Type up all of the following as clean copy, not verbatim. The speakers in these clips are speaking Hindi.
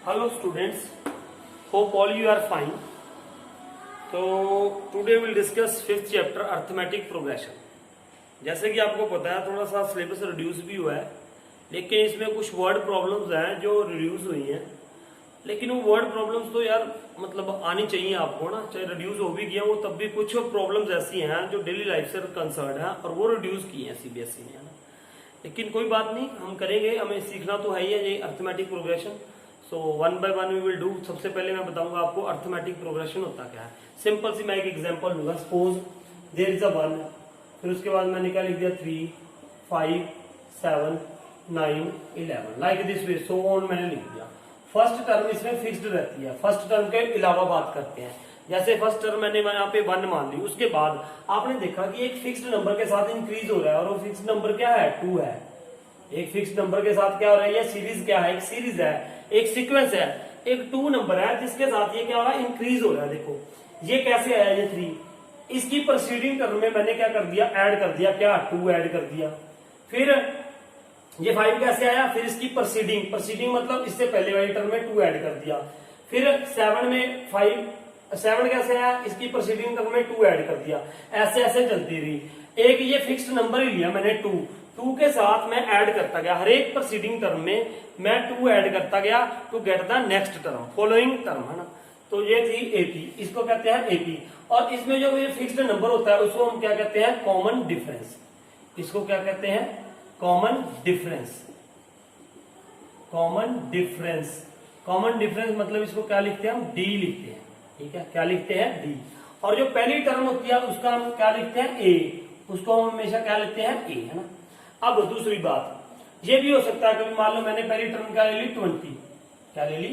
Hello students, hope all you are fine. तो today we'll discuss fifth chapter arithmetic progression. जैसे कि आपको पता है थोड़ा सा सिलेबस रिड्यूस भी हुआ है, लेकिन इसमें कुछ वर्ड प्रॉब्लम्स हैं जो रिड्यूस हुई हैं। लेकिन वो वर्ड प्रॉब्लम्स तो यार मतलब आनी चाहिए आपको ना, चाहे रिड्यूस हो भी गया वो तब भी कुछ प्रॉब्लम्स ऐसी हैं जो डेली लाइफ से कंसर्न है और वो रिड्यूस की हैं सीबीएसई ने, है ना। लेकिन कोई बात नहीं, हम करेंगे, हमें सीखना तो है ही है ये arithmetic progression. So one by one we will do. सबसे पहले मैं बताऊंगा आपको अर्थमेटिक प्रोग्रेशन होता क्या है। सिंपल सी मैं एक एग्जांपल लूंगा। सपोज देयर इज अ 1, फिर उसके बाद मैंने क्या लिख दिया 3, 5, 7, 9, 11 like this way, so on मैंने लिख दिया। फर्स्ट टर्म इसमें फिक्स्ड रहती है, फर्स्ट टर्म के अलावा बात करते हैं। जैसे फर्स्ट टर्म मैंने यहाँ पे 1 मान ली, उसके बाद आपने देखा कि एक फिक्स्ड नंबर के साथ इंक्रीज हो रहा है और वो फिक्स्ड नंबर क्या है 2 है। एक फिक्स्ड नंबर के साथ क्या हो रहा है, ये सीरीज क्या है, एक सीरीज है, एक सीक्वेंस है, एक 2 नंबर है जिसके साथ ये क्या हो रहा है, इंक्रीज हो रहा है। देखो ये कैसे आया, ये 3, इसकी प्रोसीडिंग टर्म में मैंने क्या कर दिया, ऐड कर दिया, क्या 2 ऐड कर दिया। फिर ये 5 कैसे आया, फिर इसकी प्रोसीडिंग मतलब इससे पहले वाली टर्म में 2 ऐड कर दिया। फिर 7 में 7 कैसे आया, इसकी प्रोसीडिंग टर्म में 2 ऐड कर दिया। ऐसे ऐसे चलती रही। एक ये फिक्स्ड नंबर ही लिया मैंने 2 के साथ मैं ऐड करता गया, हर एक प्रोसीडिंग टर्म में मैं 2 ऐड करता गया to get the next term, following term, है ना। तो ये थी एपी, इसको कहते हैं एपी। और इसमें जो ये फिक्स्ड नंबर होता है उसको हम क्या कहते हैं, कॉमन डिफरेंस। इसको क्या कहते हैं, common difference. Common difference, common difference मतलब इसको क्या लिखते हैं हम, डी लिखते हैं। ठीक है, क्या लिखते हैं, डी। और जो पहली टर्म होती है उसका हम क्या लिखते हैं, ए। उसको हम हमेशा क्या लिखते हैं, ए, है ना। अब दूसरी बात ये भी हो सकता है कभी मान लो मैंने पहली टर्म क्या ले ली 20, क्या ले ली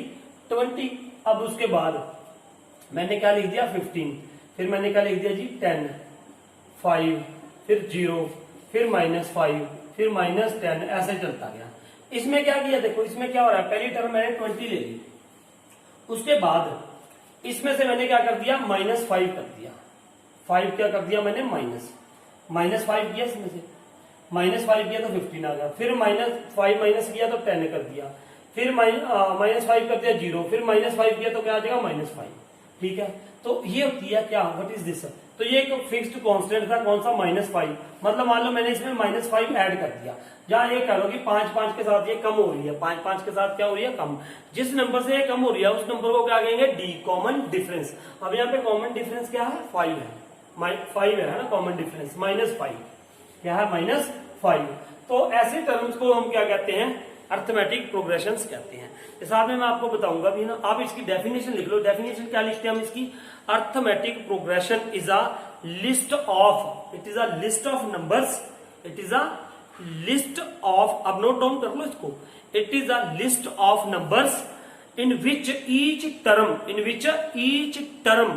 20। अब उसके बाद मैंने क्या लिख दिया 15, फिर मैंने क्या लिख दिया जी 10, 5, फिर 0, फिर -5, फिर -10, ऐसे चलता गया। इसमें क्या किया, देखो इसमें क्या हो रहा है, पहली टर्म मैंने 20 ले ली, उसके बाद इसमें से मैंने क्या कर दिया, -5 कर दिया। 5 क्या कर दिया मैंने, -5 किया, इसमें से -5 किया तो 15 आ गया। फिर -5 माइनस किया तो 10 कर दिया। फिर -5 कर दिया 0, फिर -5 किया तो क्या आ जाएगा, -5। ठीक है, तो ये होती है क्या, व्हाट इज दिस। तो ये एक फिक्स्ड कांस्टेंट था, कौन सा, -5। मतलब मान लो मैंने इसमें -5 ऐड कर दिया। जहां ये कह लो कि 5 के साथ ये कम हो रही है, 5 के साथ क्या हो रही है, कम। जिस नंबर से ये कम हो रही है उस नंबर को क्या कहेंगे, डी, कॉमन डिफरेंस। अब यहाँ पे कॉमन डिफरेंस क्या है, 5 है, 5 है ना कॉमन डिफरेंस, -5 क्या है, -5। तो ऐसे टर्म्स को हम क्या कहते हैं, अर्थमेटिक प्रोग्रेशंस कहते हैं। इस साथ में मैं आपको बताऊंगा भी ना, आप इसकी डेफिनेशन लिख लो। डेफिनेशन क्या लिखते हैं हम इसकी, arithmetic progression is a list of, it is a list of numbers, it is a list of, अब नोट डाउन कर लो इसको, it is a list of numbers in which each term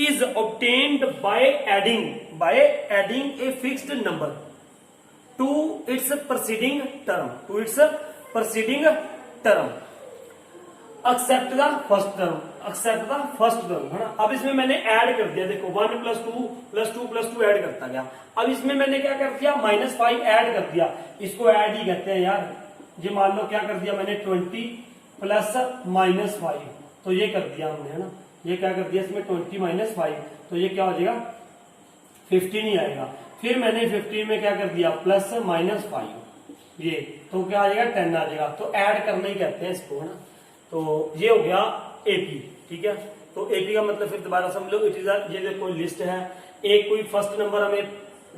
is obtained by adding a fixed number to its preceding term, except the first term, है ना। अब इसमें मैंने ऐड कर दिया, देखो 1 + 2 + 2 + 2 ऐड करता गया। अब इसमें मैंने क्या कर दिया, -5 ऐड कर दिया, इसको ऐड ही कहते हैं यार। ये मान लो क्या कर दिया मैंने 20 + -5, तो ये कर दिया हमने, है ना। ये क्या कर दिया इसमें 20 - 5, तो ये क्या हो जाएगा 15 ही आएगा। फिर मैंने 15 में क्या कर दिया, +-5, ये तो क्या आ जाएगा 10 आ जाएगा। तो ऐड करना ही कहते हैं इसको, है ना। तो ये हो गया एपी। ठीक है, तो एपी का मतलब फिर दोबारा समझ लो, इट इज ये देखो लिस्ट है, एक कोई फर्स्ट नंबर हमें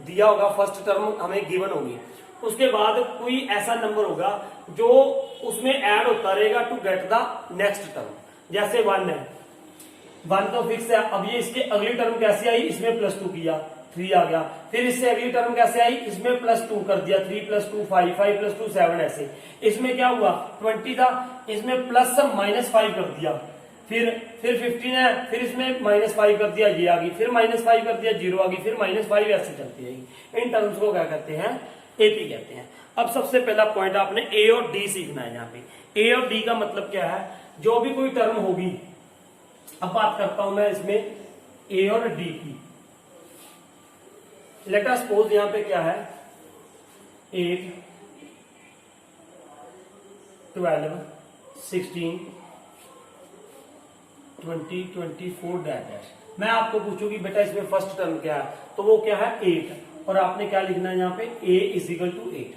दिया होगा, फर्स्ट टर्म हमें गिवन होगी, उसके बाद कोई ऐसा नंबर होगा जो उसमें ऐड होता रहेगा to get the next term. जैसे 1 है, 1 तो फिक्स है। अब ये इसके अगली टर्म कैसे आई, इसमें +2 किया, 3 आ गया। फिर इससे अगली टर्म कैसे आई, इसमें +2 कर दिया, 3 + 2 5, 5 + 2 7, ऐसे। इसमें क्या हुआ 20 था, इसमें +-5 कर दिया। फिर 15 है, फिर इसमें -5 कर दिया, ये आ गई। फिर -5 कर दिया, 0 आ गई। फिर -5, ऐसे चलती रहेगी। इन टर्म्स को क्या कहते हैं, एपी कहते हैं। अब सबसे पहला पॉइंट आपने ए और डी सीखना है। यहाँ पे ए और डी का मतलब क्या है, जो भी कोई टर्म होगी, अब बात करता हूं मैं इसमें ए और डी की। लेट अस सपोज यहां पे क्या है, 8, 12, 16, 2024 डैश डैश। मैं आपको पूछूं कि बेटा इसमें फर्स्ट टर्म क्या है, तो वो क्या है 8, और आपने क्या लिखना है यहाँ पे a is equal to 8।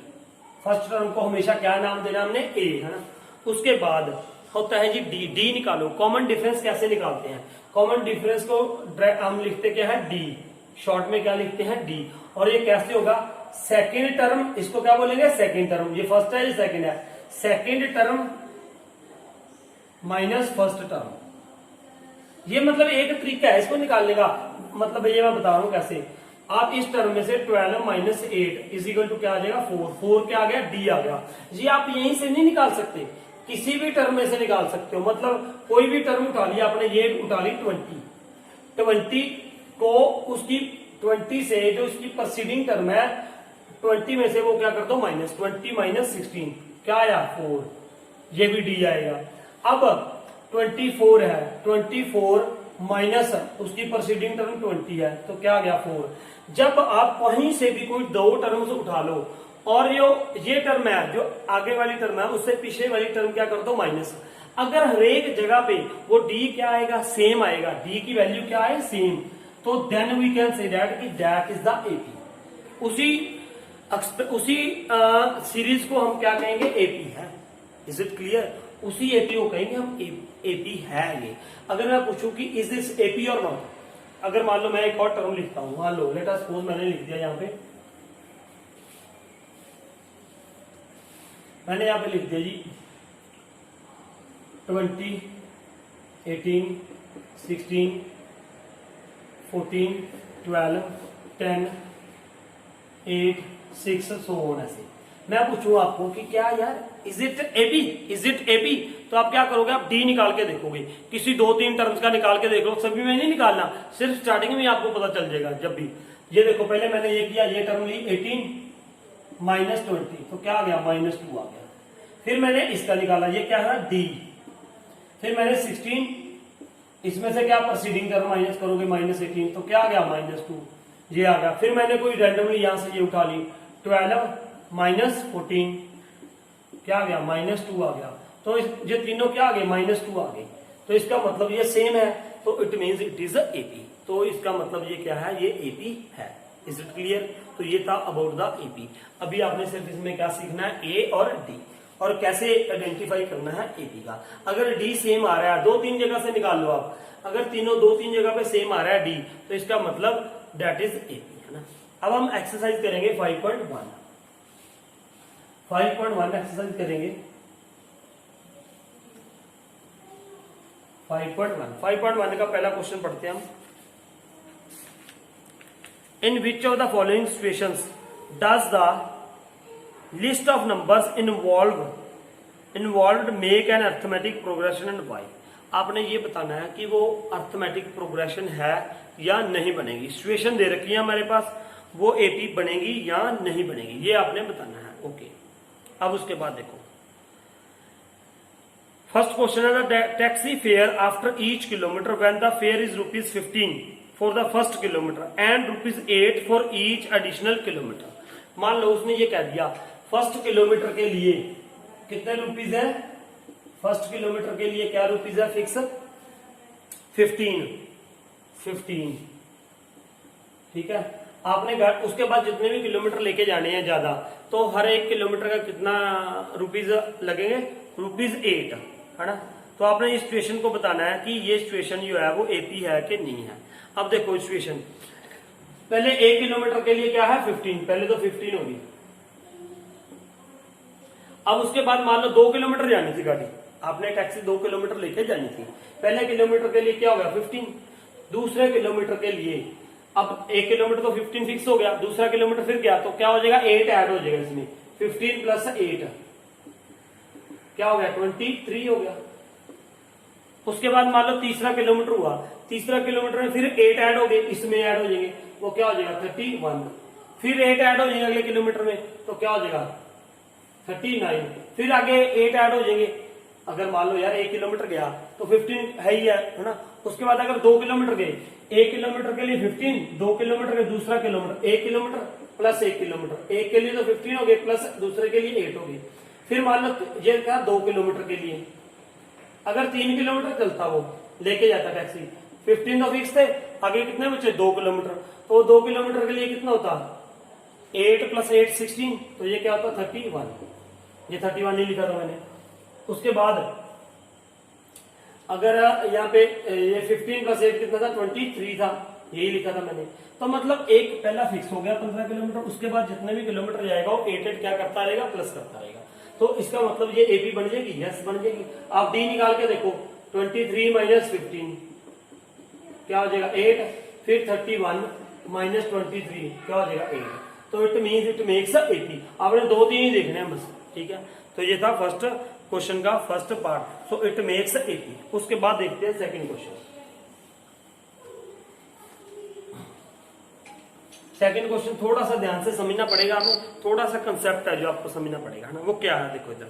First term को हमेशा क्या नाम देना हमने a, है ना। उसके बाद होता है जी डी। डी निकालो। कॉमन डिफरेंस कैसे निकालते हैं? कॉमन डिफरेंस को हम लिखते क्या है डी, शॉर्ट में क्या लिखते हैं डी। और ये कैसे होगा? सेकेंड टर्म, इसको क्या बोलेंगे सेकेंड टर्म। ये फर्स्ट है ये सेकेंड है, second term minus first term. ये मतलब एक तरीका है इसको निकालने का। मतलब ये मैं बता रहा हूं कैसे। आप इस टर्म में से 12 माइनस 8 इजिकल टू क्या आ जाएगा 4। 4 क्या आ गया डी आ गया। ये आप यहीं से नहीं निकाल सकते, किसी भी टर्म में से निकाल सकते हो। मतलब कोई भी टर्म उठा लिया आपने, ये उठा ली 20 को उसकी 20 से जो उसकी प्रीसीडिंग टर्म है 20 में से वो क्या कर दो माइनस। 20 माइनस 16 क्या आया 4, ये भी डी आएगा। अब 24 है, 24 माइनस उसकी प्रीसीडिंग टर्म 20 है, तो क्या आ गया 4। जब आप कहीं से भी कोई दो टर्म्स उठा लो और ये टर्म है जो आगे वाली टर्म है उससे पिछले वाली टर्म क्या कर दो माइनस। अगर हरेक जगह पे वो डी क्या आएगा सेम आएगा, डी की वैल्यू क्या है सेम, तो then we can say that कि दैट इज द एपी। उसी सीरीज को हम क्या कहेंगे एपी है। Is it clear? उसी एपी को कहेंगे हम एपी है ये। अगर मैं पूछूं कि इज दिस एपी और नॉट, अगर मान लो मैं एक और टर्म लिखता हूं, मान लो लेट अस सपोज मैंने लिख दिया यहां पे, मैंने यहां पे लिख दिया जी 20, 18, 16, 14, 12, 10, 8, 6 सो ऑन। ऐसे मैं पूछूं आपको कि क्या यार is it AP, is it AP, तो आप क्या करोगे? आप डी निकाल के देखोगे। किसी 2-3 टर्म्स का निकाल के देख लो, सभी में नहीं निकालना, सिर्फ स्टार्टिंग में आपको पता चल जाएगा। जब भी ये देखो, पहले मैंने ये किया, ये टर्म ली 18 माइनस 20, तो क्या आ गया -2 आ गया। फिर मैंने इसका निकाला, ये क्या है डी। फिर मैंने 16, इसमें से क्या प्रीसीडिंग टर्म माइनस करोगे -18, तो क्या आ गया -2, ये आ गया। फिर मैंने कोई रैंडमली यहां से ये उठा ली 12 माइनस 14, क्या आ गया -2 आ गया। तो ये तीनों क्या आ गए -2 आ गए। तो इसका मतलब ये सेम है, तो it means it is AP. तो इसका मतलब ये क्या है, ये एपी है। Is it clear? तो ये था अबाउट द एपी। अभी आपने सिर्फ इसमें क्या सीखना है ए और डी, और कैसे आइडेंटिफाई करना है एपी का। अगर डी सेम आ रहा है, 2-3 जगह से निकाल लो आप, अगर तीनों 2-3 जगह पे सेम आ रहा है डी, तो इसका मतलब दैट इज एपी, है ना। अब हम एक्सरसाइज करेंगे 5.1 एक्सरसाइज करेंगे 5.1 का पहला क्वेश्चन पढ़ते हैं हम। In which of the following situations does the list of numbers involved make an arithmetic progression and why. आपने ये बताना है कि वो अर्थमेटिक प्रोग्रेशन है या नहीं बनेगी। सिचुएशन दे रखी है हमारे पास, वो एपी बनेगी या नहीं बनेगी, ये आपने बताना है। ओके, अब उसके बाद देखो, फर्स्ट क्वेश्चन है the taxi fare after each kilometre when the fair is ₹15 for the first kilometre and ₹8 for each additional kilometre. मान लो उसने ये कह दिया फर्स्ट किलोमीटर के लिए कितने रुपीज है, फर्स्ट किलोमीटर के लिए क्या रुपीज है फिक्स 15, ठीक है। आपने उसके बाद जितने भी किलोमीटर लेके जाने हैं ज्यादा, तो हर एक किलोमीटर का कितना रुपीज लगेंगे, ₹8, है ना। तो आपने इस सिचुएशन को बताना है कि ये सिचुएशन जो है वो एपी है कि नहीं है। अब देखो सिचुएशन, पहले 1 किलोमीटर के लिए क्या है 15, पहले तो 15 होगी। अब उसके बाद मान लो 2 किलोमीटर जानी थी गाड़ी, आपने टैक्सी 2 किलोमीटर लेके जानी थी। पहले किलोमीटर के लिए क्या हो गया 15, दूसरे किलोमीटर के लिए अब 1 किलोमीटर तो 15 फिक्स हो गया, दूसरा किलोमीटर फिर गया तो क्या हो जाएगा 8 ऐड हो जाएगा इसमें, 15 प्लस 8 क्या हो गया 23 हो गया। उसके बाद मान लो तीसरा किलोमीटर हुआ, तीसरा किलोमीटर में फिर 8 ऐड हो गए, इसमें ऐड हो जाएंगे, वो क्या हो जाएगा 31, फिर 8 ऐड हो जाएंगे अगले किलोमीटर में, तो क्या हो जाएगा 39, फिर आगे 8 ऐड हो जाएंगे। अगर मान लो यार 1 किलोमीटर गया तो 15 है ही है ना। उसके बाद अगर 2 किलोमीटर गए, 1 किलोमीटर के लिए 15, 2 किलोमीटर के दूसरा किलोमीटर 1 किलोमीटर प्लस 1 किलोमीटर, 1 के लिए तो 15 हो गए प्लस दूसरे के लिए 8 हो गए। फिर मान लो ये क्या 2 किलोमीटर के लिए, अगर 3 किलोमीटर चलता वो लेके जाता टैक्सी। 15 तो फिक्स थे, आगे कितने बचे 2 किलोमीटर, तो 2 किलोमीटर के लिए कितना होता 8 + 8 16, तो ये क्या होता 31, ये 31 नहीं लिखा था मैंने। उसके बाद अगर यहाँ पे ये 15 + 8 कितना था 23 था, यही लिखा था मैंने। तो मतलब एक पहला फिक्स हो गया 15 किलोमीटर, उसके बाद जितने भी किलोमीटर जाएगा वो 8 क्या करता रहेगा प्लस करता रहेगा। तो इसका मतलब ये एपी बन जाएगी, यस बन जाएगी। आप डी निकाल के देखो 23 - 15 क्या हो जाएगा 8, फिर 31 - 23 क्या हो जाएगा 8। तो it means it makes AP. आपने 2-3 ही देखने हैं बस, ठीक है। तो ये था फर्स्ट क्वेश्चन का first part, so it makes AP. उसके बाद देखते हैं सेकंड क्वेश्चन। सेकंड क्वेश्चन थोड़ा सा ध्यान से समझना पड़ेगा, हमें थोड़ा सा कंसेप्ट है जो आपको समझना पड़ेगा, है ना। वो क्या है देखो इधर,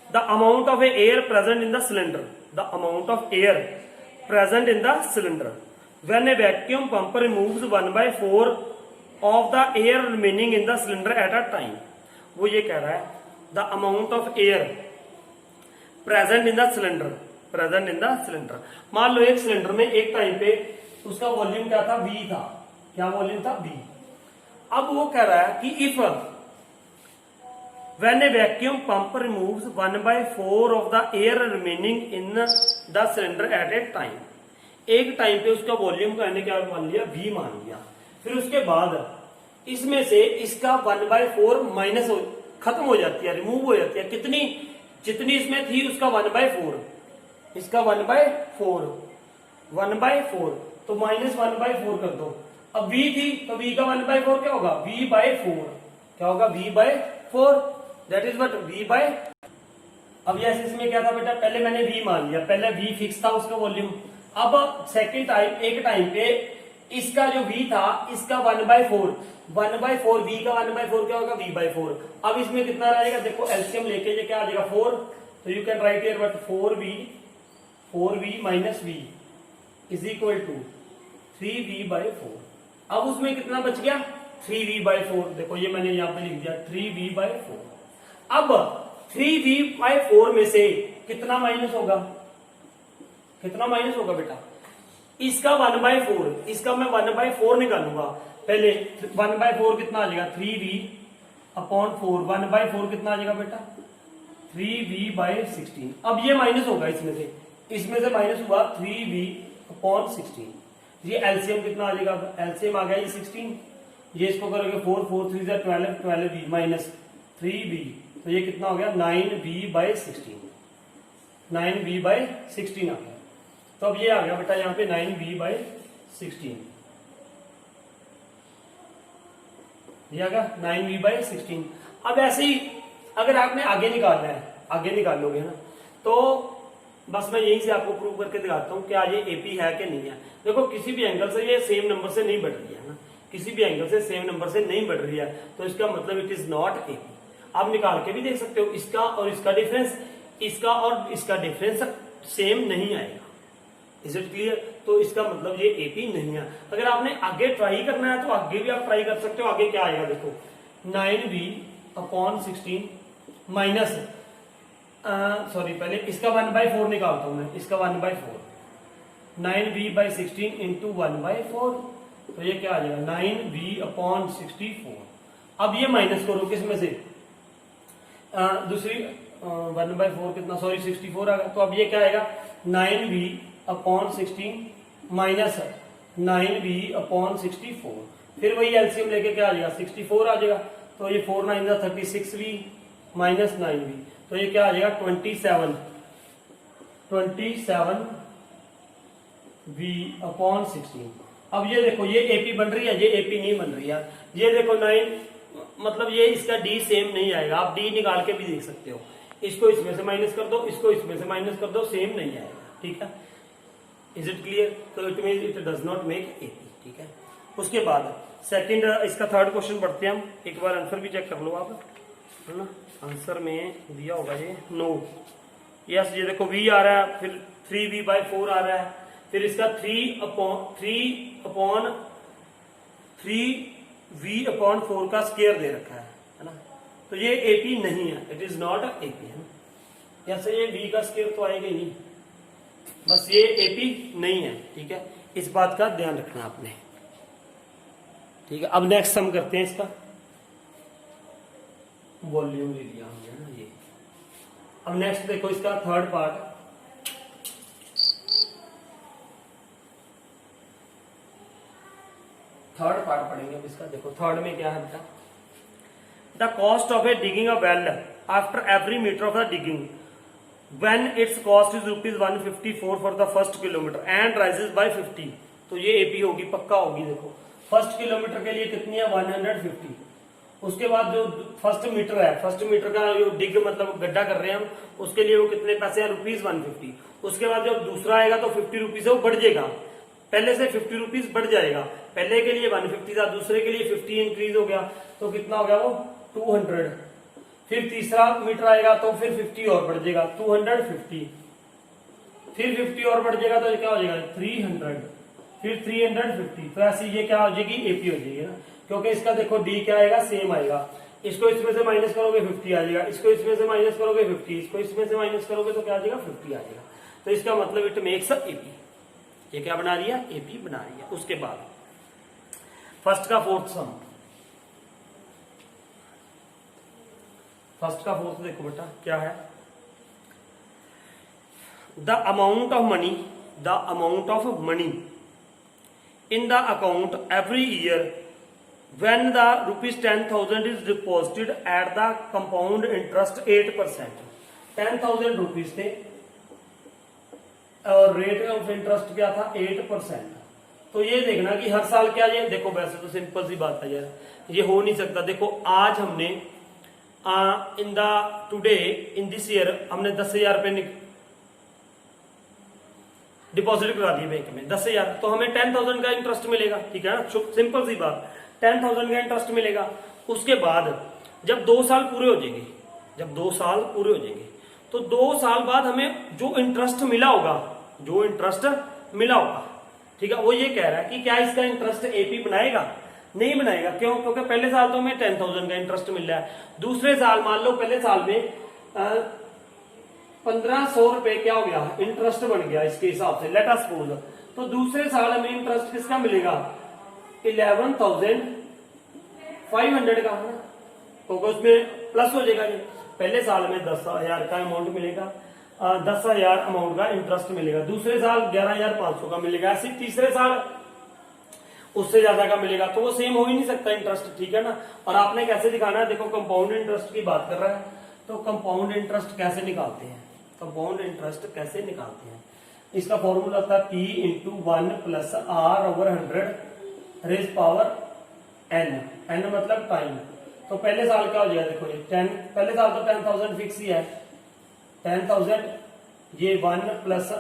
the amount of air present in the cylinder, the amount of air present in the cylinder when A vacuum pump removes 1/4 of the air remaining in the cylinder at a time. वो ये कह रहा है the amount of air present in the cylinder, present in the cylinder. मान लो एक सिलेंडर में एक टाइम पे उसका वॉल्यूम क्या था V था, क्या वॉल्यूम था V। अब वो कह रहा है कि if when A vacuum pump removes 1/4 of the air remaining in the cylinder eight A time, एक टाइम पे उसका वॉल्यूम का क्या मान लिया V मान लिया, फिर उसके बाद इसमें से इसका 1/4 माइनस खत्म हो जाती है, रिमूव हो जाती है, कितनी जितनी इसमें थी उसका 1/4, इसका 1/4 तो -1/4 कर दो। अब V थी तो V का 1/4 क्या होगा V/4, क्या होगा V/4, that is what V/। अब जैसे इसमें क्या था बेटा, पहले मैंने V मान लिया, पहले V फिक्स था उसका वॉल्यूम। अब सेकंड टाइम एक टाइम पे इसका जो V था इसका 1/4 V का 1/4 क्या होगा V/4। अब इसमें कितना रहेगा देखो, एलसीएम लेके ये क्या आ जाएगा 4, तो you can write here but 4V - V is equal to 3V/4। अब उसमें कितना बच गया 3V/4, देखो ये मैंने यहां पे लिख दिया 3V/4। अब 3V/4 में से कितना माइनस होगा, कितना माइनस होगा बेटा, इसका 1/4, इसका मैं 1/4 निकालूंगा। पहले 1/4 कितना आ जाएगा 3V/4, 1/4 कितना आ जाएगा बेटा 3V/16। अब ये माइनस होगा इसमें से माइनस हुआ 3V/16। ये एलसीएम कितना आ जाएगा, एलसीएम आ गया ये 16, ये इसको करोगे 4 4 3 12 12V माइनस 3V, तो ये कितना हो गया 9V/16, 9V/16 आ गया। तो अब ये आ गया बेटा यहाँ पे 9V/16, ये आ गया 9V/16। अब ऐसे ही अगर आपने आगे निकालना है, आगे निकाल लोगे ना, तो बस मैं यहीं से आपको प्रूव करके दिखाता हूँ कि आज ये एपी है कि नहीं है। देखो किसी भी एंगल से ये सेम नंबर से नहीं बढ़ रही है ना, किसी भी एंगल से सेम नंबर से नहीं बढ़ रही है, तो इसका मतलब इट इज नॉट एपी। आप निकाल के भी देख सकते हो, इसका और इसका डिफरेंस, इसका और इसका डिफरेंस सेम नहीं आएगा। Is it clear? तो इसका मतलब ये एपी नहीं है। अगर आपने आगे ट्राई करना है तो आगे भी आप ट्राई कर सकते हो। आगे क्या आएगा देखो 9V/16 माइनस सॉरी पहले इसका 1/4 निकालता हूं मैं, इसका 1/4 9V/16 इंटू 1/4, तो ये क्या आ जाएगा 9V/64। अब ये माइनस करो किसमें से, दूसरी 1/4 कितना, सॉरी 64 आ गया। तो अब ये क्या आएगा 9V/16 माइनस 9V/64, फिर वही एलसीएम लेके क्या आ जाएगा 64 आ जाएगा। तो ये 4 9 36V माइनस 9V, तो ये क्या आ जाएगा 27V/16। अब ये देखो ये एपी बन रही है, ये एपी नहीं बन रही है। ये देखो 9 मतलब ये इसका डी सेम नहीं आएगा। आप डी निकाल के भी देख सकते हो, इसको इसमें से माइनस कर दो, इसको इसमें से माइनस कर दो, सेम नहीं आएगा। ठीक है, इज इट क्लियर? तो it mean it does not make AP. ठीक है, उसके बाद सेकंड इसका थर्ड क्वेश्चन पढ़ते हैं हम। एक बार आंसर भी चेक कर लो आप, है ना। आंसर में दिया होगा ये नो, यस। ये देखो V आ रहा है, फिर 3V/4 आ रहा है, फिर इसका 3V/4 का स्क्वायर दे रखा है ना। तो ये एपी नहीं है, इट इज नॉट एपी, है ना। जैसे ये V का स्क्वायर तो आएगा ही नहीं, बस ये एपी नहीं है, ठीक है, इस बात का ध्यान रखना आपने, ठीक है। अब नेक्स्ट सम करते हैं इसका, वॉल्यूम ले लिया हमने ना ये। अब नेक्स्ट देखो इसका थर्ड पार्ट, पढ़ेंगे अब इसका। देखो थर्ड में क्या है बेटा, the cost of a digging a well after every metre of the digging when its cost is ₹154 for the first kilometer and rises by 50, तो ये एपी होगी, पक्का होगी। देखो फर्स्ट किलोमीटर के लिए कितनी है 150, उसके बाद जो फर्स्ट मीटर है, फर्स्ट मीटर का जो डिग मतलब गड्ढा कर रहे हैं हम, उसके लिए वो कितने पैसे हैं ₹150। उसके बाद जब दूसरा आएगा तो 50 रुपीज है वो बढ़ जाएगा, पहले से 50 रुपीज बढ़ जाएगा। पहले के लिए 150 था, दूसरे के लिए 50 इंक्रीज हो गया, तो कितना हो गया वो 200। फिर तीसरा मीटर आएगा तो फिर 50 और बढ़ जाएगा 250, फिर 50 और बढ़ जाएगा तो क्या हो जाएगा 300, फिर 350। तो ऐसे ये क्या हो जाएगी एपी हो जाएगी ना, क्योंकि इसका देखो डी क्या आएगा सेम आएगा। इसको इसमें से माइनस करोगे 50 आ जाएगा, इसको इसमें से माइनस करोगे 50, इसको इसमें से माइनस करोगे तो क्या आ जाएगा 50 आ जाएगा। तो इसका मतलब इट मेक्स एपी, ये क्या बना रही है एपी बना रही है। उसके बाद फर्स्ट का फोर्थ सम, फर्स्ट का फोर्थ देखो बेटा क्या है, the amount of money, the amount of money in the account every year when the ₹10,000 is deposited at the compound interest 8%। 10,000 rupees थे और रेट ऑफ इंटरेस्ट क्या था 8%। तो ये देखना कि हर साल क्या, ये देखो वैसे तो सिंपल सी बात है यार, ये हो नहीं सकता। देखो आज हमने in the today in this year हमने 10,000 रुपए डिपॉजिट करा दिए बैंक में 10,000, तो हमें 10,000 का इंटरेस्ट मिलेगा, ठीक है ना, सिंपल सी बात, 10,000 का इंटरेस्ट मिलेगा। उसके बाद जब 2 साल पूरे हो जाएंगे, जब 2 साल पूरे हो जाएंगे तो 2 साल बाद हमें जो इंटरेस्ट मिला होगा, जो इंटरेस्ट मिला होगा, ठीक है, वो ये कह रहा है कि क्या इसका इंटरेस्ट एपी बनाएगा, नहीं बनाएगा। क्यों? क्योंकि पहले साल तो हमें 10,000 का इंटरेस्ट मिल रहा है, दूसरे साल मान लो पहले साल में 1,500 रुपए क्या हो गया इंटरेस्ट बन गया इसके हिसाब से, लेट अस सपोज। तो दूसरे साल हमें इंटरेस्ट किसका मिलेगा 11,500 का, क्योंकि उसमें प्लस हो जाएगा। ये पहले साल में 10,000 का अमाउंट मिलेगा, 10,000 अमाउंट का इंटरेस्ट मिलेगा, दूसरे साल 11,500 का मिलेगा, ऐसे तीसरे साल उससे ज्यादा का मिलेगा। तो वो सेम हो ही नहीं सकता इंटरेस्ट, ठीक है ना। और आपने कैसे दिखाना है, देखो कंपाउंड इंटरेस्ट की बात कर रहा है, तो कंपाउंड इंटरेस्ट कैसे निकालते हैं, कंपाउंड इंटरेस्ट कैसे निकालते हैं, इसका फॉर्मूला होता है P × 1 + R/100 rays power n, n मतलब टाइम। तो पहले साल क्या हो जाएगा, देखो ये 10, पहले साल तो 10,000 फिक्स ही है, 10,000, ये 1 +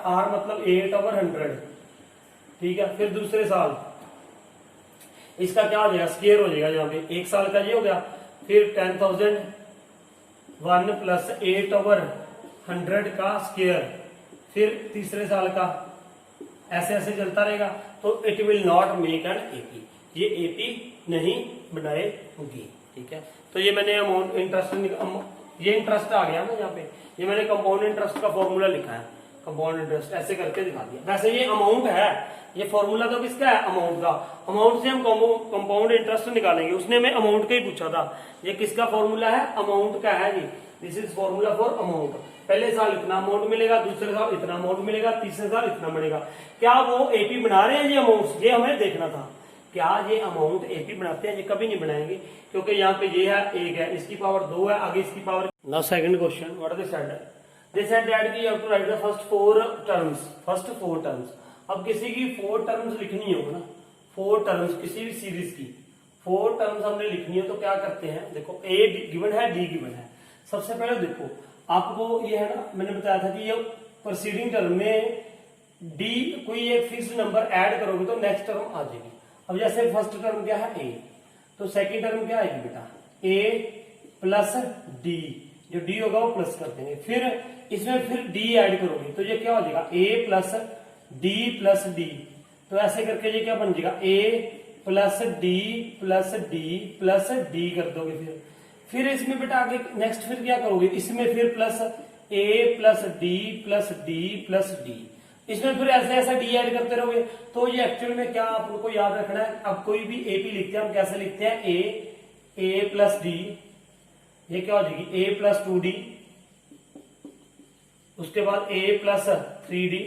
R मतलब 8/100, ठीक है। फिर दूसरे साल इसका क्या हो जाएगा स्क्वायर हो जाएगा, यहाँ पे एक साल का ये हो गया, फिर 10,000 1 + 8/100 का स्क्वायर, फिर तीसरे साल का, ऐसे ऐसे चलता रहेगा। तो it will not make an AP, ये एपी नहीं बनाएगी, ठीक है। तो ये मैंने अमाउंट इंटरेस्ट, ये इंटरेस्ट आ गया ना यहाँ पे, ये मैंने कंपाउंड इंटरेस्ट का फॉर्मूला लिखा है, कंपाउंड इंटरेस्ट ऐसे करके दिखा दिया। वैसे ये अमाउंट है, ये फॉर्मूला तो किसका है अमाउंट का, अमाउंट से हम कंपाउंड इंटरेस्ट निकालेंगे। उसने हमें अमाउंट का ही पूछा था, ये किसका फॉर्मूला है अमाउंट का है जी, this is formula for amount. पहले साल इतना अमाउंट मिलेगा, दूसरे साल इतना अमाउंट मिलेगा, तीसरे साल इतना मिलेगा। क्या वो एपी बना रहे हैं ये अमाउंट, ये हमें देखना था, क्या ये अमाउंट एपी बनाते हैं, ये कभी नहीं बनाएंगे, क्योंकि यहाँ पे ये है 1 है, इसकी पावर 2 है, आगे इसकी power. Now second question, what are the standard, they said that you have to write the first 4 terms, first 4 terms. अब किसी की 4 टर्म्स लिखनी हो ना, 4 टर्म्स किसी भी सीरीज की 4 टर्म्स हमने लिखनी हो, तो क्या करते हैं, देखो ए गिवन है, डी गिवन है। सबसे पहले देखो आपको ये है ना, मैंने बताया था कि ये प्रोसीडिंग टर्म में डी कोई एक फिक्स नंबर ऐड करोगे तो नेक्स्ट टर्म आ जाएगी। अब जैसे फर्स्ट टर्म क्या है ए, तो सेकंड टर्म क्या आएगी बेटा ए प्लस डी, जो डी होगा वो प्लस कर देंगे, फिर इसमें फिर डी ऐड करोगे तो ये क्या हो जाएगा A plus D plus D. तो ऐसे करके ये क्या बन जाएगा A plus D plus D plus D कर दोगे। फिर इसमें बेटा आगे नेक्स्ट फिर क्या करोगे, इसमें फिर plus A plus D plus D plus D. इसमें फिर ऐसे ऐसा डी ऐड करते रहोगे तो ये एक्चुअल में क्या आपको याद रखना है, अब कोई भी एपी लिखते हैं हम कैसे लिखते हैं, ए प्लस डी, ये क्या हो जाएगी ए प्लस 2d, उसके बाद ए plus 3d,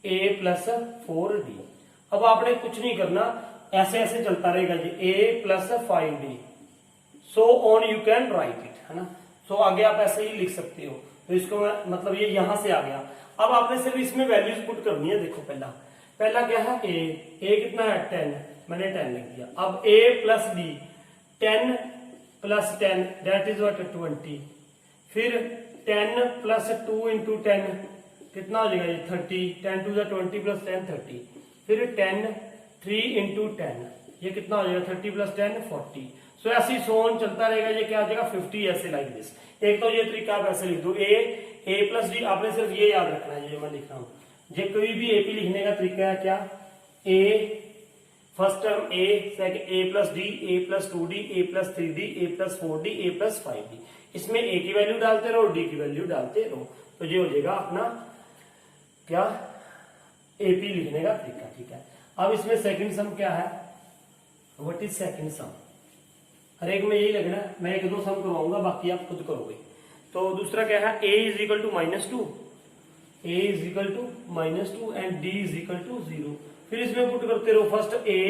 A plus 4d। अब आपने कुछ नहीं करना, ऐसे ऐसे चलता रहेगा जी, A plus 5d, so on you can write it, है ना। सो आगे आप ऐसे ही लिख सकते हो। तो इसको मतलब ये यहां से आ गया। अब आपने सिर्फ इसमें वैल्यूज पुट करनी है। देखो पहला क्या है, ए कितना है 10, मैंने 10 लिख दिया। अब A plus D, 10 plus 10 that is what 20, फिर 10 प्लस 2 इंटू 10 कितना हो जाएगा ये 30, 10 टू 20 प्लस 10 30, फिर 10 3 इंटू 10 ये कितना हो जाएगा 30 प्लस 10 40। सो ऐसे ही सोन चलता रहेगा। ये क्या आ जाएगा 50, ऐसे लाइक दिस। एक तो ये तरीका आप ऐसे लिख दो, ए प्लस डी। आपने सिर्फ ये याद रखना है, ये मैं लिख रहा हूं। ये कोई भी एपी लिखने का तरीका है क्या, A first term A, second A plus D, A plus 2d, A plus 3d, A plus 4d, A plus 5d। इसमें ए की वैल्यू डालते रहो, डी की वैल्यू डालते रहो, तो ये हो जाएगा अपना क्या एपी लिखने का तरीका। ठीक है, अब इसमें सेकंड सम क्या है, व्हाट इज सेकंड सम, हर एक में यही लगना है। मैं एक दो सम करवाऊंगा, बाकी आप खुद करोगे। तो दूसरा क्या है, a is equal to -2, a is equal to -2 and d is equal to 0। फिर इसमें पुट करते रहो, फर्स्ट a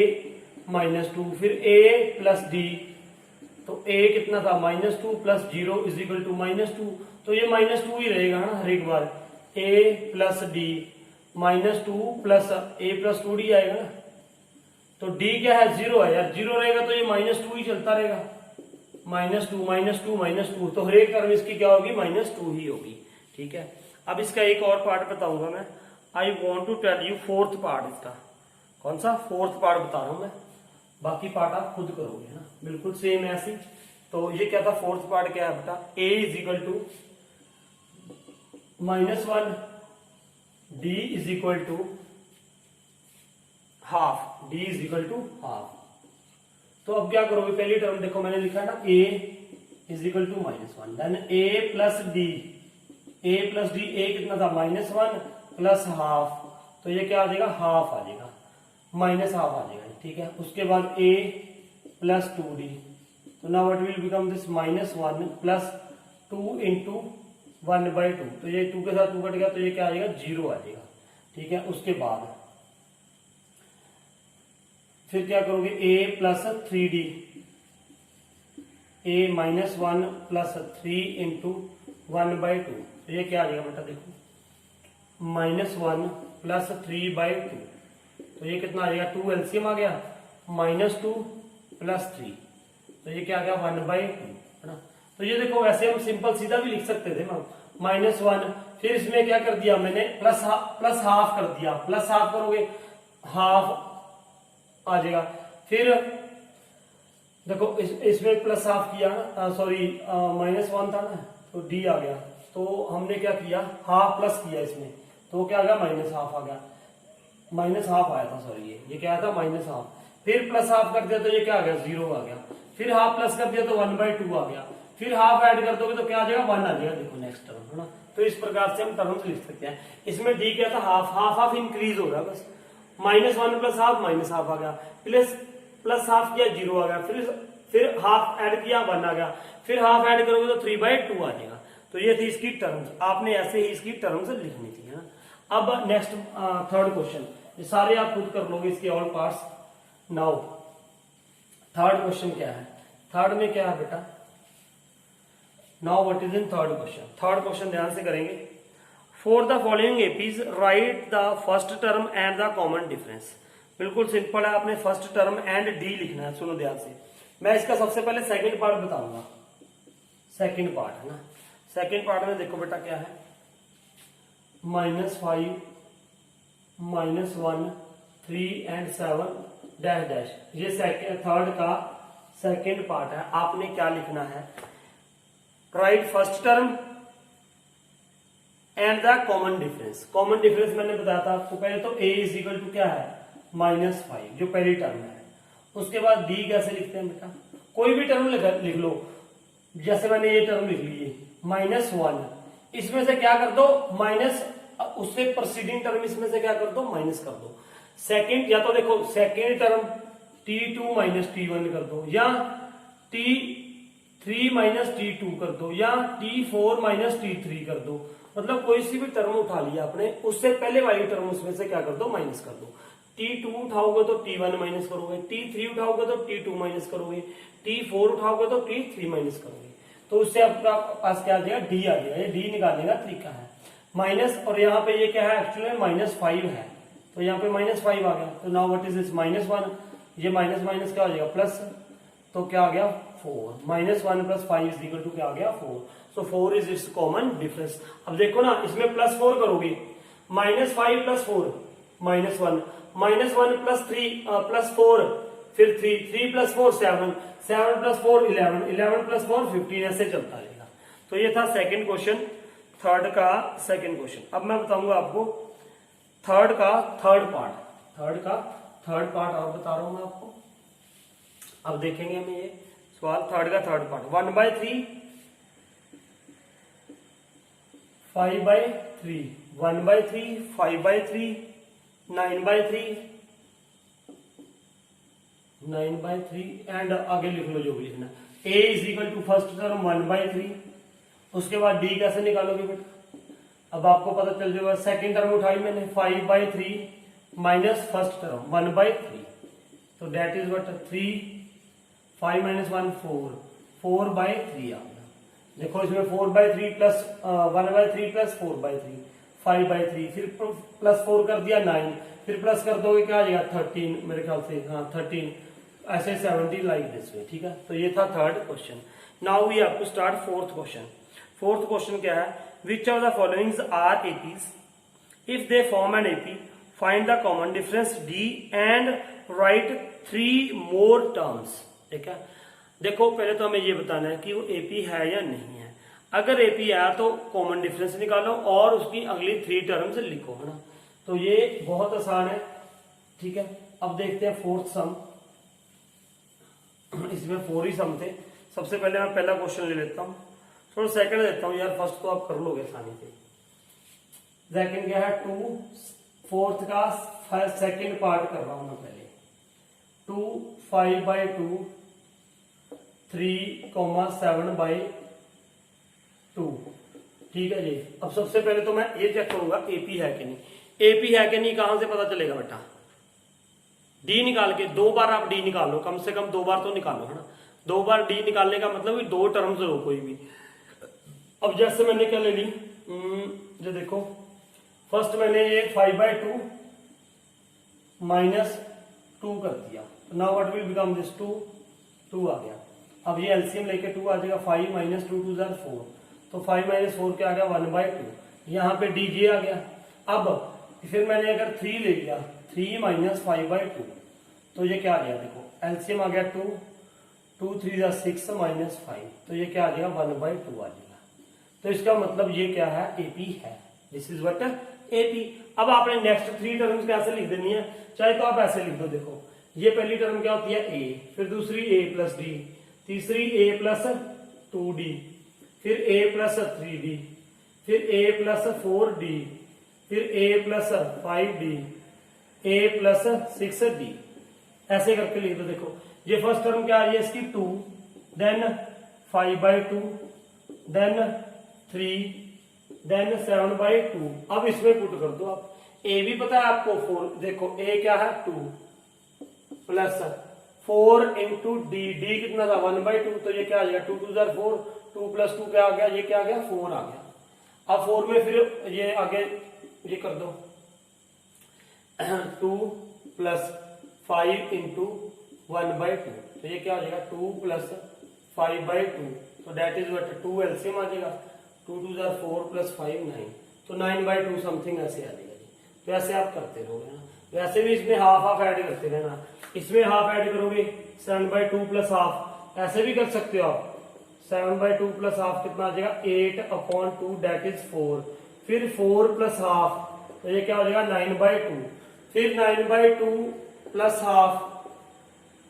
-2, फिर a प्लस d, तो a कितना था -2 प्लस 0 इज इक्वल टू -2, तो ये -2 ही रहेगा ना हर एक बार। a plus D, -2 plus a plus 2d आएगा ना, तो d क्या है 0 है यार, 0 रहेगा तो ये -2 ही चलता रहेगा, -2 -2 -2, तो हर एक टर्म इसकी क्या होगी -2 ही होगी। ठीक है, अब इसका एक और पार्ट बताऊंगा मैं। I want to tell you fourth part, इसका कौन सा फोर्थ पार्ट बता रहा हूं मैं, बाकी पार्ट आप खुद करोगे ना, बिल्कुल सेम ऐसी। तो ये क्या था, फोर्थ पार्ट क्या है बेटा, a is equal to -1, d is equal to half, d is equal to half. तो अब क्या करोगे, पहली टर्म देखो मैंने लिखा ना, a is equal to -1, then a plus D, a कितना था -1 प्लस हाफ, तो ये क्या आ जाएगा हाफ आ जाएगा, -हाफ आ जाएगा। ठीक है, उसके बाद a प्लस 2d, तो now what will become this -1 plus 2 into 1/2, तो ये 2 के साथ 2 कट गया, तो ये क्या आ जाएगा 0 आ जाएगा। ठीक है, उसके बाद फिर क्या करोगे, a plus 3d, a -1 plus 3 into 1/2, तो ये क्या आ जाएगा बेटा, देखो -1 प्लस 3/2, तो ये कितना आ जाएगा 2 एलसीएम आ गया, -2 प्लस 3, तो ये क्या आ गया 1/2, है ना। तो ये देखो वैसे हम सिंपल सीधा भी लिख सकते थे ना, -1, फिर इसमें क्या कर दिया मैंने प्लस हाफ कर दिया, प्लस हाफ करोगे हाफ आ जाएगा। फिर देखो इसमें प्लस हाफ किया, सॉरी -1 था ना, तो d आ गया, तो हमने क्या किया हाफ प्लस किया इसमें, तो क्या आ गया -हाफ आ गया, -हाफ आया था, सॉरी ये क्या आया था -हाफ, फिर प्लस हाफ कर दिया तो ये क्या आ गया 0 आ गया, फिर हाफ प्लस कर दिया तो 1/2 आ गया, फिर हाफ ऐड कर दोगे तो क्या आ जाएगा 1 आ जाएगा। देखो नेक्स्ट टर्म, है ना। तो इस प्रकार से हम टर्म्स लिख सकते हैं। इसमें d क्या था हाफ इंक्रीज हो गया, बस -1 प्लस हाफ -हाफ आ गया, प्लस हाफ किया 0 आ गया, फिर हाफ ऐड किया 1 आ गया, फिर हाफ ऐड करोगे तो 3/2 आ जाएगा। तो ये थी इसकी टर्म्स, आपने ऐसे ही इसकी टर्म्स लिखनी थी, है ना। अब नेक्स्ट थर्ड क्वेश्चन, ये सारे आप खुद कर लोगे इसके all parts. Now third question क्या है, थर्ड में क्या है बेटा, now what is in third question. Third question ध्यान से करेंगे। For the following APs right the first term and the common difference. बिल्कुल सिंपल है, आपने फर्स्ट टर्म एंड डी लिखना है। सुनो ध्यान से, मैं इसका सबसे पहले सेकंड पार्ट बताऊंगा। सेकंड पार्ट है ना, सेकंड पार्ट में देखो बेटा क्या है, -5 -1 3 एंड 7 डैश डैश, ये थर्ड का सेकंड पार्ट है। आपने क्या लिखना है, right first term and the common difference. Common difference मैंने बताया था आपको पहले, तो a इज इक्वल टू क्या है -5 जो पहली टर्म है। उसके बाद d कैसे लिखते हैं बेटा, कोई भी टर्म लिख लो, जैसे मैंने ये टर्म लिख ली -1 इसमें से क्या कर दो माइनस, उससे प्रोसीडिंग टर्म इसमें से क्या कर दो माइनस कर दो। सेकंड, या तो देखो second term t2 minus t1 कर दो, या t3 माइनस t2 कर दो, या t4 माइनस t3 कर दो। मतलब कोई सी भी टर्म उठा लिया आपने, उससे पहले वाली टर्म उसमें से क्या कर दो माइनस कर दो। t2 उठाओगे तो t1 माइनस करोगे, t3 उठाओगे तो t2 माइनस करोगे, t4 उठाओगे तो t3 माइनस करोगे। तो उससे आपका पास क्या आ जाएगा d आ जाएगा। ये d निकालने का तरीका है माइनस, और यहाँ पे ये क्या है एक्चुअली -5 है, तो यहाँ पे -5 आ गया। तो नाउ व्हाट इज दिस -1, ये माइनस माइनस क्या हो जाएगा प्लस, तो क्या आ गया 4, -1 + 5 इज इक्वल टू क्या आ गया 4। सो 4 इज इट्स कॉमन डिफरेंस। अब देखो ना इसमें +4 करोगे, -5 + 4 -1, -1 + 3 + 4 फिर 3, 3 + 4 7, 7 + 4 11, 11 + 4 15, ऐसे चलता रहेगा। तो ये था सेकंड क्वेश्चन, थर्ड का सेकंड क्वेश्चन। अब मैं बताऊंगा आपको थर्ड का थर्ड पार्ट और बता रहा हूं मैं आपको। अब देखेंगे हम ये सवाल थर्ड का थर्ड पार्ट। 1/3 5/3 1/3 5/3 9/3 9/3 एंड आगे लिख लो जो भी लिखना। a is to first term 1/3, उसके बाद d कैसे निकालोगे बेटा, अब आपको पता चल जाएगा। सेकंड टर्म उठाई मैंने 5/3 माइनस फर्स्ट टर्म 1/3, तो डेट इज व्हाट 3, 5 - 1 4, 4/3 आ गया। देखो इसमें 4/3 प्लस 1/3 प्लस 4/3 5/3, फिर +4 कर दिया 9, फिर प्लस कर दोगे क्या आ जाएगा 13, मेरे ख्याल से हाँ 13, ऐसे 70 लाइक दिस वे। ठीक है, तो ये था third question. Now we have to start fourth question. Fourth question क्या है, which of the followings are APs, if they form an AP find the common difference D and write 3 more terms. ठीक है, देखो पहले तो हमें ये बताना है कि वो एपी है या नहीं है। अगर एपी है तो कॉमन डिफरेंस निकालो और उसकी अगली 3 टर्म्स लिखो, है ना। तो ये बहुत आसान है। ठीक है, अब देखते हैं फोर्थ सम। इसमें 4 ही सम थे। सबसे पहले मैं पहला क्वेश्चन ले लेता हूँ, थोड़ा सेकंड देता हूँ यार, फर्स्ट तो आप कर लोगे आसानी से। सेकंड क्या है 2, फोर्थ का सेकंड पार्ट कर रहा हूं मैं पहले। 2 5/2 3, 7/2। ठीक है जी। अब सबसे पहले तो मैं ये चेक करूंगा एपी है कि नहीं। एपी है कि नहीं कहां से पता चलेगा बेटा, डी निकाल के 2 बार आप डी निकाल लो, कम से कम 2 बार तो निकालो, है ना। 2 बार डी निकालने का मतलब 2 टर्म्स लो कोई भी। अब जैसे मैंने क्या ले ली, जो देखो फर्स्ट मैंने ये 5/2 -2 कर दिया, now what will become this 2 आ गया। अब ये एलसीएम लेके 2 आ जाएगा, 5 - 2 2 4, तो 5 - 4 क्या आ गया 1/2, यहाँ पे डीजे आ गया। अब फिर मैंने अगर 3 ले लिया, 3 - 5/2, तो ये क्या आ गया, देखो एलसीएम आ गया 2, 2 3 6 -5, तो ये क्या आ जाएगा 1/2 आ जाएगा। तो इसका मतलब ये क्या है एपी है, दिस इज व्हाट एपी। अब आपने नेक्स्ट 3 टर्म्स कैसे लिख देनी है, चाहे तो आप ऐसे लिख दो। देखो ये पहली टर्म क्या होती है a, फिर दूसरी a + d, तीसरी a + 2d, फिर a + 3d, फिर a + 4d, फिर a + 5d, a + 6d, ऐसे करके लिख दो। देखो ये फर्स्ट टर्म क्या आ रही है इसकी 2, देन 5/2, देन 3, देन 7/2। अब इसमें पुट कर दो आप, a भी पता है आपको 4, देखो a क्या है 2 प्लस 4 × d, d कितना था 1/2, तो ये क्या आ जाएगा 2 2 4, 2 + 2 क्या आ गया, ये क्या आ गया 4 आ गया। अब 4 में फिर ये आगे ये कर दो 2 + 5 × 1/2, तो ये क्या आ जाएगा 2 + 5/2, तो डेट इज व्हाट 2 एलसीएम आ जाएगा, 2 2 4 + 5 9, तो 9/2 समथिंग ऐसे आ जाएगा जी। तो ऐसे आप करते रहोगे ना। वैसे भी इसमें हाफ ऐड करते रहना, इसमें हाफ ऐड करोगे 7/2 + हाफ, ऐसे भी कर सकते हो आप। 7/2 + हाफ कितना आ जाएगा 8/2, डेट इज 4, फिर 4 + हाफ, तो ये क्या हो जाएगा 9/2, फिर 9/2 + हाफ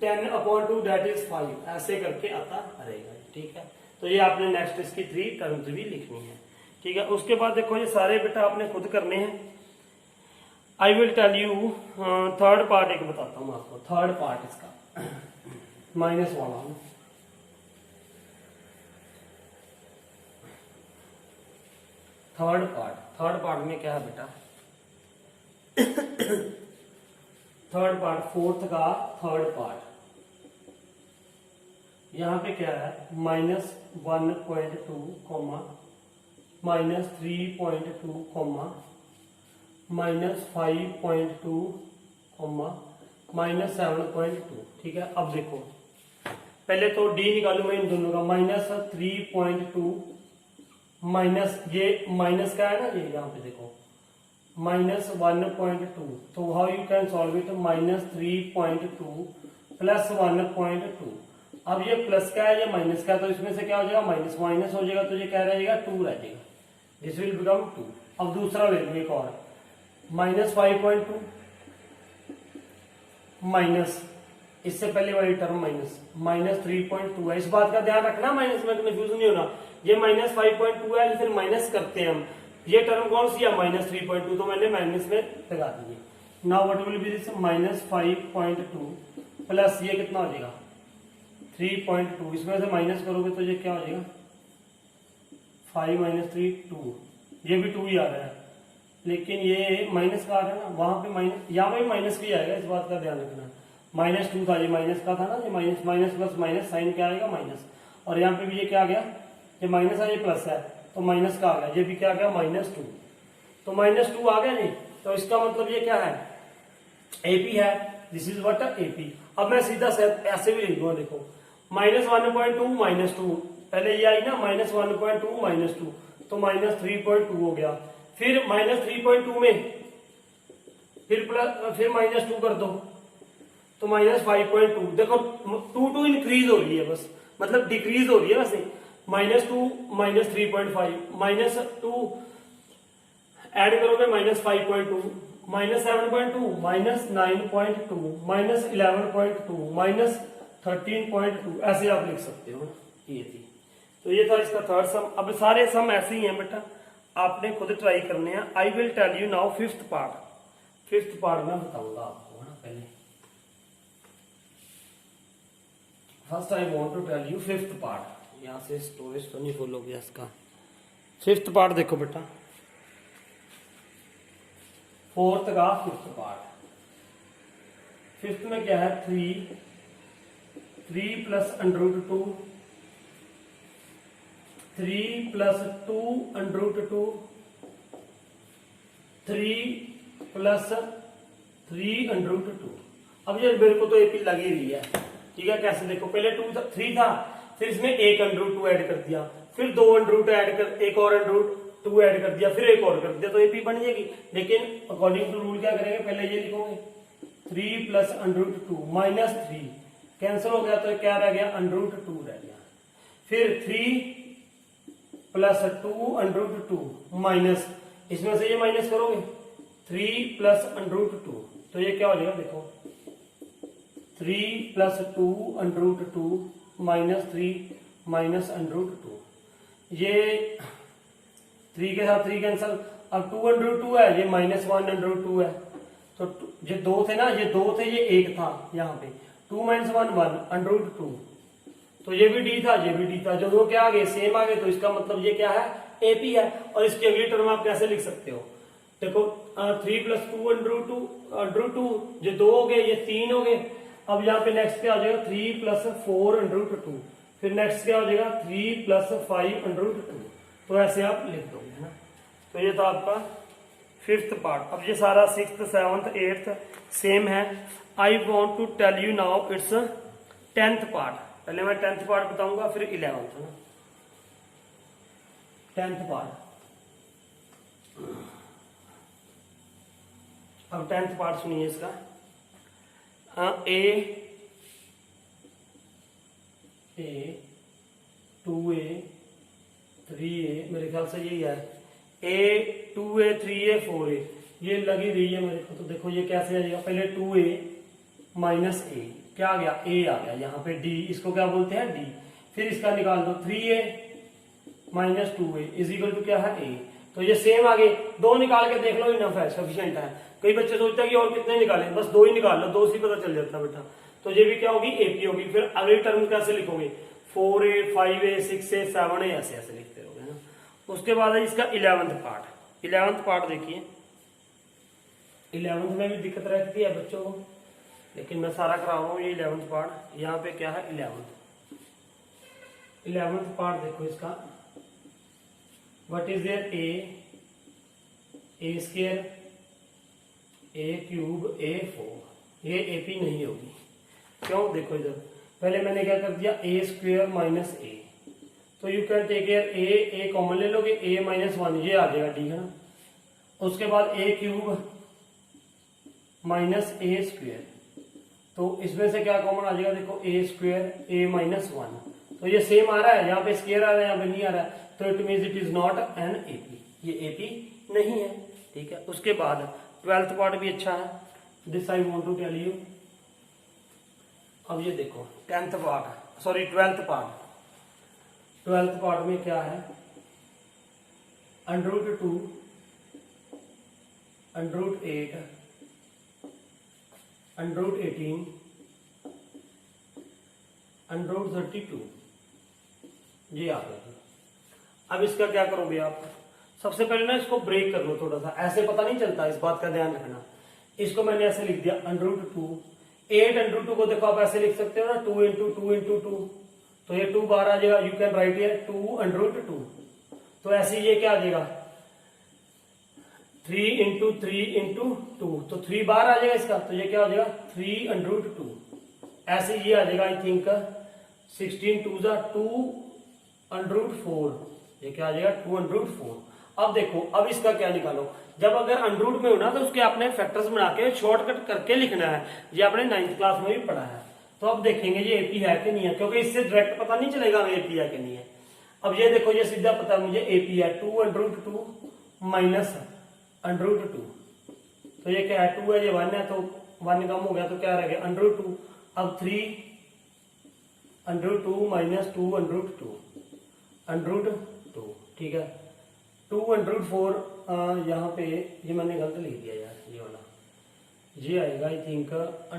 10/2, डेट इज 5, ऐसे करके आता रहेगा। ठीक है, तो ये आपने नेक्स्ट इसकी 3 टर्म्स भी लिखनी है। ठीक है। उसके बाद देखो ये सारे बेटा आपने खुद करने हैं। I will tell you third part एक बताता हूँ आपको, थर्ड पार्ट इसका माइनस वाला। थर्ड पार्ट में क्या है बेटा, थर्ड पार्ट, फोर्थ का थर्ड पार्ट, यहां पे क्या है -1.2 कॉमा -3.2 कॉमा -5.2 कॉमा -7.2। ठीक है। अब देखो पहले तो डी निकालू मैं इन दोनों का, -3.2 माइनस ये माइनस का है ना, ये यहाँ पे देखो -1.2, तो how you can solve it, -3.2 plus 1.2। अब ये प्लस का है, ये माइनस का है, तो इसमें से क्या हो जाएगा, माइनस माइनस हो जाएगा, तो ये क्या रहेगा 2 रह जाएगा, दिस विल बिकम 2। अब दूसरा ले लो एक और, -5.2 माइनस इससे पहले वाली टर्म -3.2 है। इस बात का ध्यान रखना, माइनस में कंफ्यूज नहीं होना। ये -5.2 है, फिर माइनस करते हैं हम, ये टर्म कौन सी है -3.2, तो मैंने माइनस में लगा दी। Now what will be this, -5.2 plus ये कितना हो जाएगा 3.2, इसमें से माइनस करोगे तो ये क्या हो जाएगा 5 - 3 2, ये भी 2 ही आ रहा है, लेकिन ये माइनस का आ रहा है ना, वहां पे माइनस, यहाँ पे माइनस भी आएगा, इस बात का ध्यान रखना। -2 था, ये माइनस का था ना, ये माइनस प्लस माइनस साइन क्या आएगा माइनस, और यहाँ पे भी ये क्या आ गया, ये माइनस है, ये प्लस है, तो माइनस का आ गया, ये भी क्या आ गया -2, तो -2 आ गया नहीं, तो इसका मतलब ये क्या है एपी है, दिस इज व्हाट एपी। अब मैं सीधा ऐसे भी लिख दूंगा, देखो -1.2 -2, पहले ये आई ना -1.2 -2, तो -3.2 हो गया, फिर -3.2 में फिर -2 कर दो, तो -5.2, देखो 2 इंक्रीज हो रही है बस, मतलब डिक्रीज हो रही है वैसे, -2 -3.5 -2 ऐड करोगे -5.2 -7.2 -9.2 -11.2 -13.2, ऐसे आप लिख सकते हो। ये थी, तो ये था इसका थर्ड सम। अब सारे सम ऐसे ही हैं बेटा, आपने खुद ट्राई करने हैं। I will tell you now fifth part मैं बताऊंगा आपको, है ना। पहले first I want to tell you fifth part, यहां से स्टोरेज तो नहीं फुल हो गया इसका। फिफ्थ पार्ट देखो बेटा, फोर्थ का फिफ्थ पार्ट, फिफ्थ में क्या है 3 प्लस √2, 3 प्लस 2 √2, 3 प्लस 3 √2। अब ये मेरे को तो एपी लग ही रही है, ठीक है। कैसे देखो, पहले 3 था, फिर इसमें एक √2 ऐड कर दिया, फिर 2 √2 ऐड कर, एक और √2 ऐड कर दिया, फिर एक और कर दिया, तो एपी बन जाएगी। लेकिन अकॉर्डिंग टू रूल क्या करेंगे, पहले ये लिखोगे 3 प्लस √2 -3 कैंसिल हो गया, तो क्या रह गया √2 रह गया, फिर 3 प्लस 2 √2 माइनस, इसमें से ये माइनस करोगे 3 प्लस √2, तो ये क्या हो जाएगा देखो 3 प्लस 2 √2 -3 माइनस √2, ये 3 के साथ 3 कैंसल, अब 2 √2 है, ये -1 √2 है, तो ये 2 थे ना, ये 2 थे, ये 1 था, यहाँ पे 2 - 1 1 √2, तो ये भी डी था, ये भी डी था, जो दो क्या आ गए सेम आ गए, तो इसका मतलब ये क्या है एपी है। और इसकी अगली टर्म आप कैसे लिख सकते हो, देखो 3 प्लस 2 √2, ये 2 हो गए, ये 3 हो गए। अब यहाँ पे नेक्स्ट क्या हो जाएगा 3 प्लस 4 √2, फिर नेक्स्ट क्या हो जाएगा 3 प्लस 5 √2, तो ऐसे आप लिख दोगे, है ना। तो ये था आपका फिफ्थ पार्ट। अब ये सारा 6th 7th 8th सेम है। I want to tell you now it's 10th part. पहले मैं 10th पार्ट बताऊंगा, फिर 11th, है ना। 10th पार्ट, अब 10th पार्ट सुनिए इसका। A 2A 3A, मेरे ख्याल से यही है, A 2A 3A 4A, ये लगी रही है मेरे को। तो देखो ये कैसे आ जाएगा, पहले 2A माइनस A, क्या आ गया A आ गया, यहाँ पे D, इसको क्या बोलते हैं D, फिर इसका निकाल दो 3A minus 2a is equal to क्या है a। तो ये सेम आगे दो निकाल के देख लो, इनफ है, सफिशिएंट है। कई बच्चे सोचते हैं कि और कितने निकालें, बस दो ही निकाल लो, दो से पता चल जाता है बेटा। तो ये भी क्या होगी, AP होगी। फिर अगली टर्म कैसे लिखोगे, 4a 5a 6a 7a ऐसे ऐसे लिखते रहोगे ना। उसके बाद है इसका 11th पार्ट। 11th पार्ट देखिए, 11th में भी दिक्कत रहती है बच्चों को, लेकिन मैं सारा करा रहा हूँ। ये 11th पार्ट, यहाँ पे क्या है 11th पार्ट देखो इसका, what is there a square a cube a 4, ये AP नहीं होगी। क्यों, देखो इधर पहले मैंने क्या कर दिया, a स्क्वायर माइनस a, तो you can take care a common ले लोगे, a माइनस 1 ये आ जाएगा, ठीक है ना। उसके बाद a cube minus a square, तो इसमें से क्या कॉमन आ जाएगा, देखो a स्क्वायर a माइनस 1, तो ये सेम आ रहा है, यहाँ पे स्क्वायर आ रहा है, यहाँ पे नहीं आ रहा है, तो it means it is not an AP, ये AP नहीं है, ठीक है। उसके बाद 12th पार्ट भी अच्छा है, this I want to tell you. अब ये देखो 10th part, sorry 12th part. 12th part में क्या है, √2 √8 √18 √32 ये आ गया। अब इसका क्या करोगे आप, सबसे पहले ना इसको ब्रेक कर लो थोड़ा सा, ऐसे पता नहीं चलता, इस बात का ध्यान रखना। इसको मैंने ऐसे लिख दिया √2, 8 √2 को देखो आप ऐसे लिख सकते हो ना, 2 × 2 × 2, तो ये 2 बाहर आ जाएगा, यू कैन राइट हियर 2 √2, तो ऐसे ये क्या आ जाएगा 3 × 3 × 2, तो 3 बाहर आ जाएगा इसका, तो ये क्या हो जाएगा 3 √2, ऐसे ये आ जाएगा आई थिंक 16 2 2 √4, ये क्या आ जाएगा 2 √4। अब देखो, अब इसका क्या निकालो, जब अगर अंडरूट में हो ना तो उसके आपने फैक्टर्स बना के शॉर्टकट करके लिखना है, ये आपने 9th क्लास में भी पढ़ा है। तो अब देखेंगे ये AP है कि नहीं है, क्योंकि इससे डायरेक्ट पता नहीं चलेगा AP है कि नहीं है। अब ये देखो, ये सीधा पता है मुझे AP है, 2 √2 माइनस √2, तो ये क्या है 2 है, ये 1 है, तो 1 कम हो गया, तो क्या रह गया √2। अब 3 √2 माइनस 2 √2, ठीक है। 2 √4 यहाँ पे ये मैंने गलत लिख दिया यार, ये वाला ये आएगा आई थिंक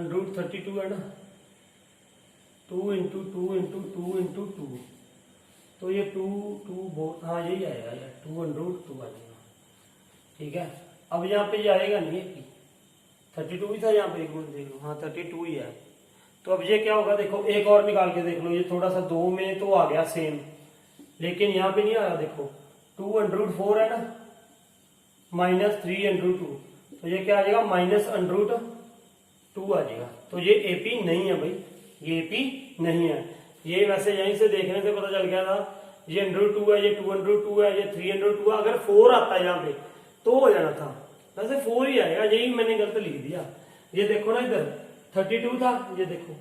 √32 है ना, 2 × 2 × 2 × 2, तो ये 2 हाँ यही आएगा यार, 2 √2 आ जाएगा, ठीक है। अब यहाँ पे ये आएगा नहीं है, 32 ही था यहाँ पे, एक मिनट देख लो, हाँ 32 ही है। तो अब ये क्या होगा, देखो एक और निकाल के देख लो, ये थोड़ा सा 2 में तो आ गया सेम, लेकिन यहाँ पे नहीं आ रहा, देखो 2 √4 है ना, माइनस 3 √2, तो ये क्या आ जाएगा -√2 आ जाएगा। तो ये AP नहीं है भाई, ये AP नहीं है। ये वैसे यहीं से देखने से पता चल गया था, ये √2 है, ये 2 √2 है, ये 3 √2 है। अगर 4 आता है यहाँ पे तो हो जाना था, वैसे 4 ही आएगा, यही मैंने गलत लिख दिया। ये देखो ना इधर 32 था, ये देखो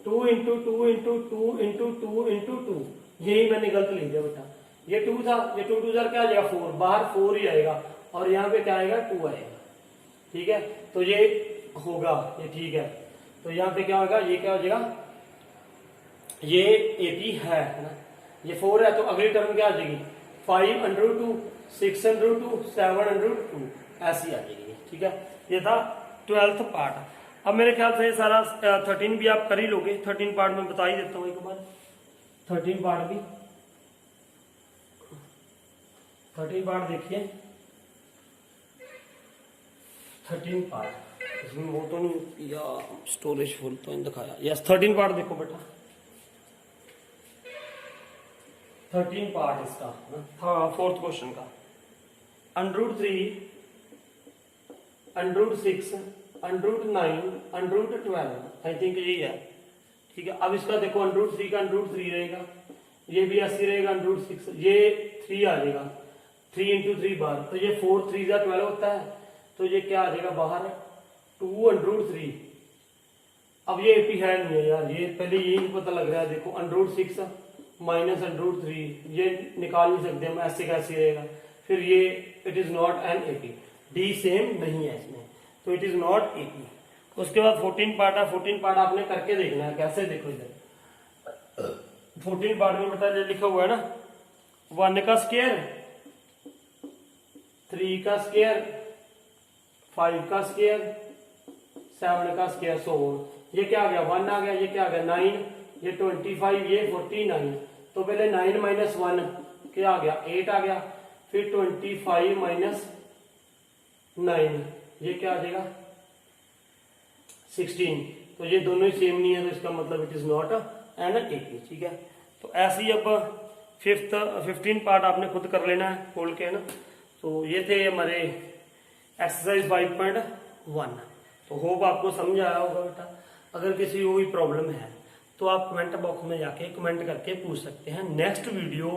2 × 2 × 2 × 2 × 2, यही मैंने गलत लिख दिया बेटा। ये 2 था, ये 2 2 क्या आ जाएगा 4, बाहर 4 ही आएगा, और यहाँ पे क्या आएगा 2 आएगा, ठीक है। तो ये होगा, ये ठीक है। तो यहाँ पे क्या होगा, ये क्या हो जाएगा, ये AP है ना, ये 4 है, तो अगली टर्म क्या आ जाएगी 5 √2 6 √2 7 √2 ऐसी आ जाएगी, ठीक है। ये था 12th पार्ट। अब मेरे ख्याल से सारा 13 भी आप कर ही लोगे, 13 पार्ट में बता ही देता हूँ एक बार। 13 पार्ट भी, 13 पार्ट देखिए, 13 पार्ट इसमें वो तो नहीं या स्टोरेज फुल तो नहीं दिखाया, यस 13 पार्ट देखो बेटा, 13 पार्ट इसका था 4th क्वेश्चन का, √3 √6 √9 √12 आई थिंक यही है, ठीक है। अब इसका देखो √3 का √3 रहेगा, ये भी ऐसी रहेगा √6, ये 3 आ जाएगा, 3 × 3 बार, तो ये 4 3 12 होता है, तो ये क्या आ जाएगा बाहर 2 √3। अब ये AP है नहीं है यार, ये पहले यही पता लग रहा है, देखो √6 माइनस √3, ये निकाल नहीं सकते हम, ऐसे कैसे रहेगा। फिर ये it is not an AP, D same नहीं है इसमें, तो इट इज नॉट AP। उसके बाद 14 पार्ट है, 14 पार्ट आपने करके देखना है, कैसे देखो इधर 14 पार्ट में बेटा लिखा हुआ है ना, 1 का स्क्वायर, 3 का स्क्वायर, 5 का स्क्वायर, 7 का स्क्वायर, सो ये क्या आ गया 1 आ गया, ये क्या आ गया 9, ये 25, ये 49। तो पहले 9 माइनस 1 क्या आ गया 8 आ गया, फिर 25 माइनस 9 ये क्या आ जाएगा 16। तो ये दोनों ही सेम नहीं है, तो इसका मतलब it is not an AP. ठीक है, तो ऐसे ही अब 15 पार्ट आपने खुद कर लेना है खोल के, है ना। तो ये थे हमारे एक्सरसाइज 5.1। तो होप आपको समझ आया होगा बेटा। अगर किसी को भी प्रॉब्लम है तो आप कमेंट बॉक्स में जाके कमेंट करके पूछ सकते हैं। नेक्स्ट वीडियो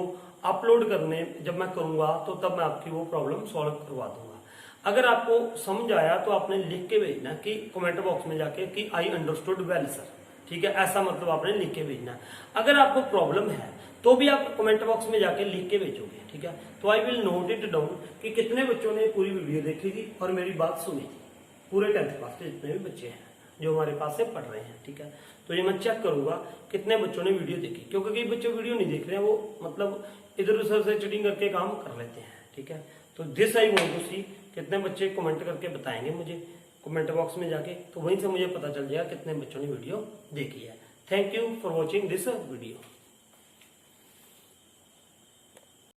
अपलोड करने जब मैं करूंगा तो तब मैं आपकी वो प्रॉब्लम सॉल्व करवा दूंगा। अगर आपको समझ आया तो आपने लिख के भेजना कि कमेंट बॉक्स में जाके कि आई अंडरस्टूड वेल सर। ठीक है, ऐसा मतलब आपने लिख के भेजना। अगर आपको प्रॉब्लम है तो भी आप कमेंट बॉक्स में जाके लिख के भेजोगे। ठीक है, तो I will note it down कि कितने बच्चों ने पूरी वीडियो देखी थी और मेरी बात सुनी थी। पूरे 10th क्लास के जितने भी बच्चे हैं जो हमारे पास से पढ़ रहे हैं। ठीक है, तो ये मैं चेक करूंगा कितने बच्चों ने वीडियो देखी, क्योंकि कई बच्चे वीडियो नहीं देख रहे हैं, वो मतलब इधर उधर से चीटिंग करके काम कर लेते हैं। ठीक है, तो दिस आई वांट टू सी कितने बच्चे कमेंट करके बताएंगे मुझे कमेंट बॉक्स में जाके, तो वहीं से मुझे पता चल जाएगा कितने बच्चों ने वीडियो देखी है। Thank you for watching this video.